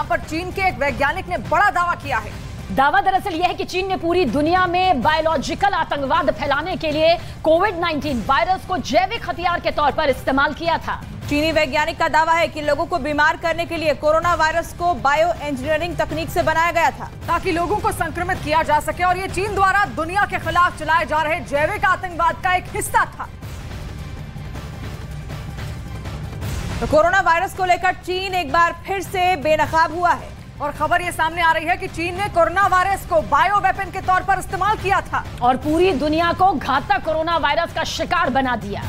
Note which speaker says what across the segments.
Speaker 1: जहां पर चीन के एक वैज्ञानिक ने बड़ा दावा किया है।
Speaker 2: दावा दरअसल यह है कि चीन ने पूरी दुनिया में बायोलॉजिकल आतंकवाद फैलाने के लिए कोविड-19 वायरस को जैविक हथियार के तौर पर इस्तेमाल किया था।
Speaker 1: चीनी वैज्ञानिक का दावा है कि लोगों को बीमार करने के लिए कोरोना वायरस को बायो इंजीनियरिंग तकनीक से बनाया गया था ताकि लोगों को संक्रमित किया जा सके, और ये चीन द्वारा दुनिया के खिलाफ चलाए जा रहे जैविक आतंकवाद का एक हिस्सा था। तो कोरोना वायरस को लेकर चीन एक बार फिर से बेनकाब हुआ है और खबर ये सामने आ रही है कि चीन ने कोरोना वायरस को बायो वेपन के तौर पर इस्तेमाल किया था
Speaker 2: और पूरी दुनिया को घातक कोरोना वायरस का शिकार बना दिया।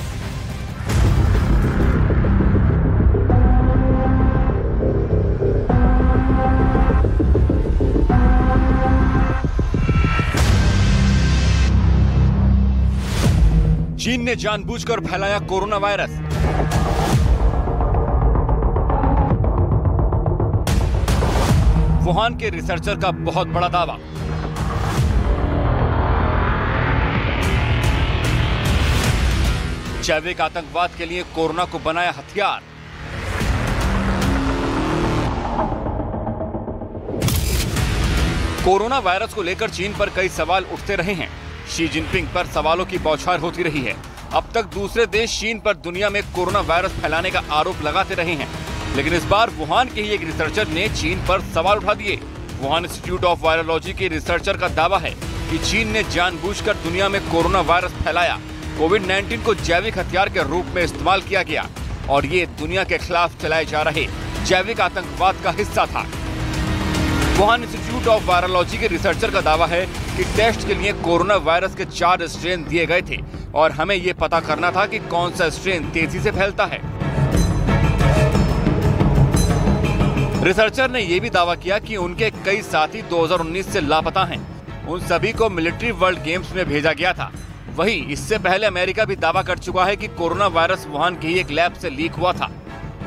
Speaker 3: चीन ने जानबूझकर फैलाया कोरोना वायरस। वुहान के रिसर्चर का बहुत बड़ा दावा। जैविक आतंकवाद के लिए कोरोना को बनाया हथियार। कोरोना वायरस को लेकर चीन पर कई सवाल उठते रहे हैं। शी जिनपिंग पर सवालों की बौछार होती रही है। अब तक दूसरे देश चीन पर दुनिया में कोरोना वायरस फैलाने का आरोप लगाते रहे हैं, लेकिन इस बार वुहान के ही एक रिसर्चर ने चीन पर सवाल उठा दिए। वुहान इंस्टीट्यूट ऑफ वायरोलॉजी के रिसर्चर का दावा है कि चीन ने जानबूझकर दुनिया में कोरोना वायरस फैलाया। कोविड-19 को जैविक हथियार के रूप में इस्तेमाल किया गया और ये दुनिया के खिलाफ चलाए जा रहे जैविक आतंकवाद का हिस्सा था। वुहान इंस्टीट्यूट ऑफ वायरोलॉजी के रिसर्चर का दावा है कि टेस्ट के लिए कोरोना वायरस के 4 स्ट्रेन दिए गए थे और हमें ये पता करना था कि कौन सा स्ट्रेन तेजी से फैलता है। रिसर्चर ने यह भी दावा किया कि उनके कई साथी 2019 से लापता हैं। उन सभी को मिलिट्री वर्ल्ड गेम्स में भेजा गया था। वहीं इससे पहले अमेरिका भी दावा कर चुका है कि कोरोना वायरस वुहान की एक लैब से लीक हुआ था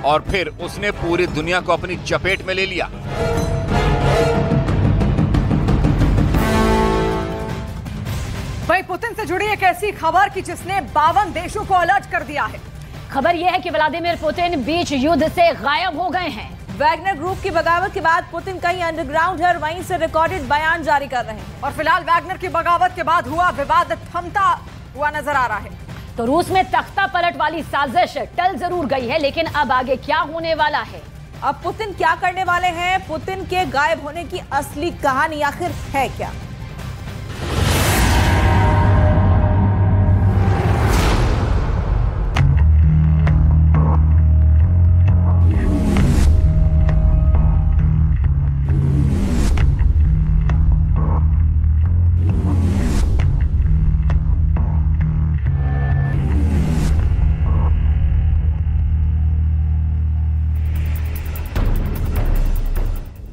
Speaker 3: और फिर उसने पूरी दुनिया को अपनी चपेट में ले लिया।
Speaker 1: वहीं पुतिन से जुड़ी एक ऐसी खबर कि जिसने 52 देशों को अलर्ट कर दिया है।
Speaker 2: खबर यह है कि व्लादिमीर पुतिन बीच युद्ध से गायब हो गए हैं।
Speaker 1: वैगनर ग्रुप की बगावत के बाद पुतिन कहीं अंडरग्राउंड है और वहीं से रिकॉर्डेड बयान जारी कर रहे हैं और फिलहाल वैगनर की बगावत के बाद हुआ विवाद थमता हुआ नजर आ रहा है।
Speaker 2: तो रूस में तख्ता पलट वाली साजिश टल जरूर गई है, लेकिन अब आगे क्या होने वाला है?
Speaker 1: अब पुतिन क्या करने वाले हैं? पुतिन के गायब होने की असली कहानी आखिर है क्या?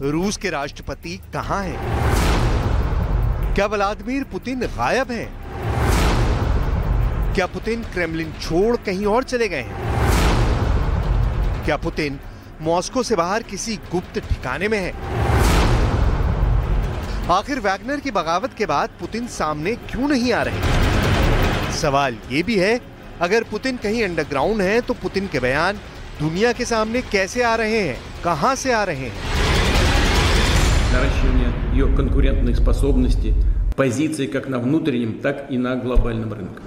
Speaker 4: रूस के राष्ट्रपति कहां हैं? क्या व्लादिमीर पुतिन गायब हैं? क्या पुतिन क्रेमलिन छोड़ कहीं और चले गए हैं? क्या पुतिन मॉस्को से बाहर किसी गुप्त ठिकाने में हैं? आखिर वैगनर की बगावत के बाद पुतिन सामने क्यों नहीं आ रहे? सवाल ये भी है, अगर पुतिन कहीं अंडरग्राउंड हैं, तो पुतिन के बयान दुनिया के सामने कैसे आ रहे हैं? कहां से आ रहे हैं?
Speaker 5: наращивание ее конкурентных способностей, позиций как на внутреннем, так и на глобальном рынке.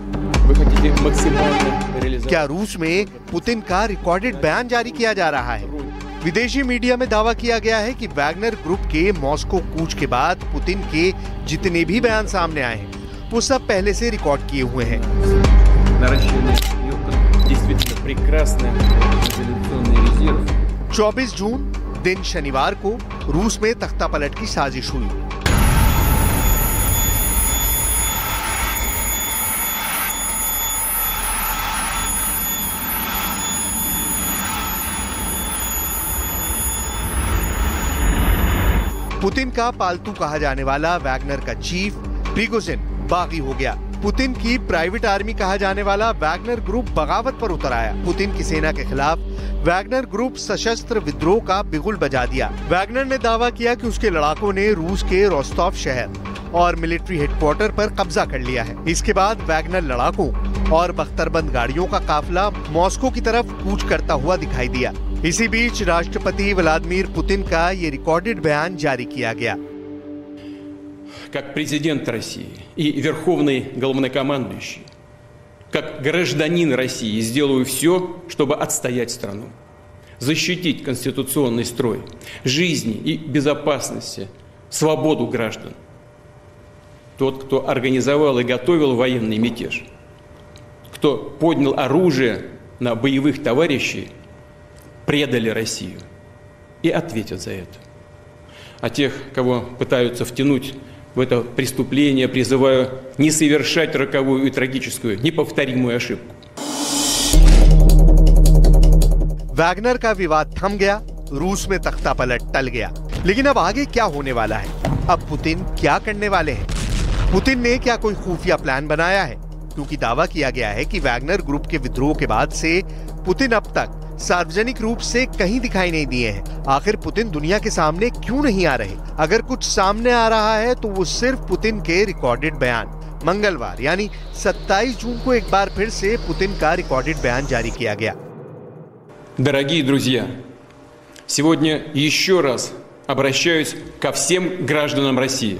Speaker 5: Вы хотите максимально реализовать?
Speaker 4: क्या रूस में पुतिन का रिकॉर्डेड बयान जारी किया जा रहा है? विदेशी मीडिया में दावा किया गया है कि वैगनर ग्रुप के मॉस्को कूच के बाद पुतिन के जितने भी बयान सामने आए हैं, वो सब पहले से रिकॉर्ड किए हुए हैं।
Speaker 5: Наращивание ее действительно прекрасный мобилизационный резерв.
Speaker 4: 24 जून दिन शनिवार को रूस में तख्ता पलट की साजिश हुई। पुतिन का पालतू कहा जाने वाला वैगनर का चीफ प्रिगोजिन बागी हो गया। पुतिन की प्राइवेट आर्मी कहा जाने वाला वैगनर ग्रुप बगावत पर उतर आया। पुतिन की सेना के खिलाफ वैगनर ग्रुप सशस्त्र विद्रोह का बिगुल बजा दिया। वैगनर ने दावा किया कि उसके लड़ाकों ने रूस के रोस्टोव शहर और मिलिट्री हेडक्वार्टर पर कब्जा कर लिया है। इसके बाद वैगनर लड़ाकों और बख्तरबंद गाड़ियों का काफिला मॉस्को की तरफ कूच करता हुआ दिखाई दिया। इसी बीच राष्ट्रपति व्लादिमीर पुतिन का ये रिकॉर्डेड बयान जारी किया गया।
Speaker 5: Как президент России и верховный главнокомандующий, как гражданин России сделаю все, чтобы отстоять страну, защитить конституционный строй, жизни и безопасности, свободу граждан. Тот, кто организовал и готовил военный мятеж, кто поднял оружие на боевых товарищей, предали Россию и ответят за это. А тех, кого пытаются втянуть в это преступление, призываю не совершать роковую и трагическую, неповторимую ошибку.
Speaker 4: वैगनर का विवाद थम गया, रूस में तख्ता पलट टल गया, लेकिन अब आगे क्या होने वाला है? अब पुतिन क्या करने वाले हैं? पुतिन ने क्या कोई खुफिया प्लान बनाया है? क्योंकि दावा किया गया है कि वैगनर ग्रुप के विद्रोह के बाद से पुतिन अब तक सार्वजनिक रूप से कहीं दिखाई नहीं दिए हैं। आखिर पुतिन दुनिया के सामने क्यों नहीं आ रहे? अगर कुछ सामने आ रहा है तो वो सिर्फ पुतिन के रिकॉर्डेड बयान। मंगलवार यानी 27 जून को एक बार फिर से पुतिन का रिकॉर्डेड बयान जारी किया गया।
Speaker 5: Дорогие друзья, сегодня еще раз обращаюсь ко всем гражданам России.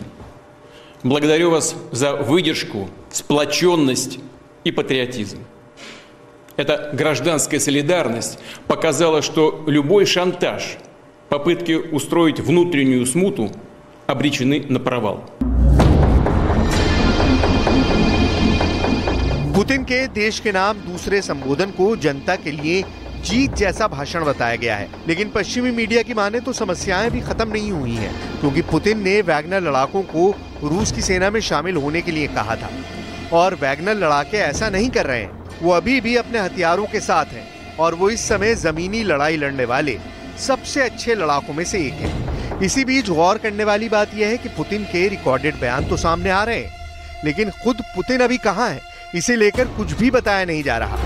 Speaker 5: Благодарю вас за выдержку, сплоченность и патриотизм. Эта гражданская солидарность показала, что любой шантаж, попытки устроить внутреннюю смуту обречены на провал.
Speaker 4: पुतिन के देश के नाम दूसरे संबोधन को जनता के लिए जीत जैसा भाषण बताया गया है, लेकिन पश्चिमी मीडिया की माने तो समस्याएं भी खत्म नहीं हुई हैं, क्योंकि पुतिन ने वैगनर लड़ाकों को रूस की सेना में शामिल होने के लिए कहा था और वैगनर लड़ाके ऐसा नहीं कर रहे हैं। वो अभी भी अपने हथियारों के साथ हैं और वो इस समय जमीनी लड़ाई लड़ने वाले सबसे अच्छे लड़ाकों में से एक है। इसी बीच गौर करने वाली बात यह है कि पुतिन के रिकॉर्डेड बयान तो सामने आ रहे हैं, लेकिन खुद पुतिन अभी कहां है, इसे लेकर कुछ भी बताया नहीं जा रहा।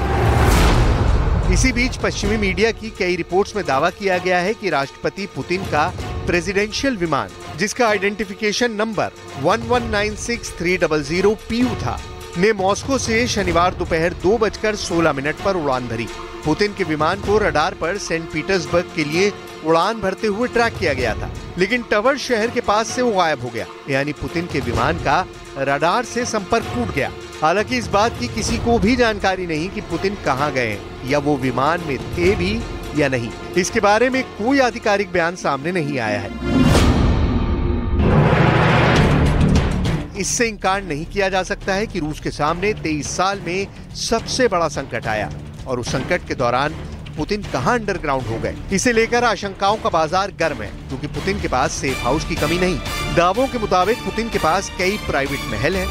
Speaker 4: इसी बीच पश्चिमी मीडिया की कई रिपोर्ट्स में दावा किया गया है कि राष्ट्रपति पुतिन का प्रेसिडेंशियल विमान, जिसका आइडेंटिफिकेशन नंबर 1196300 PU था, ने मॉस्को से शनिवार दोपहर 2:16 पर उड़ान भरी। पुतिन के विमान को रडार पर सेंट पीटर्सबर्ग के लिए उड़ान भरते हुए ट्रैक किया गया था, लेकिन टवर शहर के पास से वो गायब हो गया, यानी पुतिन के विमान का रडार से संपर्क टूट गया। हालांकि इस बात की किसी को भी जानकारी नहीं कि पुतिन कहां गए या वो विमान में थे भी या नहीं। इसके बारे में कोई आधिकारिक बयान सामने नहीं आया है। इससे इंकार नहीं किया जा सकता है कि रूस के सामने 23 साल में सबसे बड़ा संकट आया और उस संकट के दौरान पुतिन कहां अंडरग्राउंड हो गए। इसे लेकर आशंकाओं का बाजार गर्म है, क्योंकि पुतिन के पास सेफ हाउस की कमी नहीं। दावों के मुताबिक पुतिन के पास कई प्राइवेट महल हैं।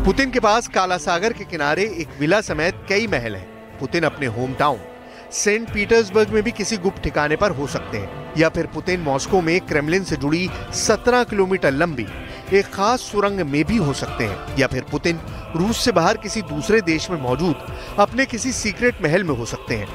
Speaker 4: पुतिन के पास काला सागर के किनारे एक विला समेत कई महल हैं। पुतिन अपने होम टाउन सेंट पीटर्सबर्ग में भी किसी गुप्त ठिकाने पर हो सकते हैं, या फिर पुतिन मॉस्को में क्रेमलिन से जुड़ी 17 किलोमीटर लंबी एक खास सुरंग में भी हो सकते हैं, या फिर पुतिन रूस से बाहर किसी दूसरे देश में मौजूद अपने किसी सीक्रेट महल में हो सकते हैं।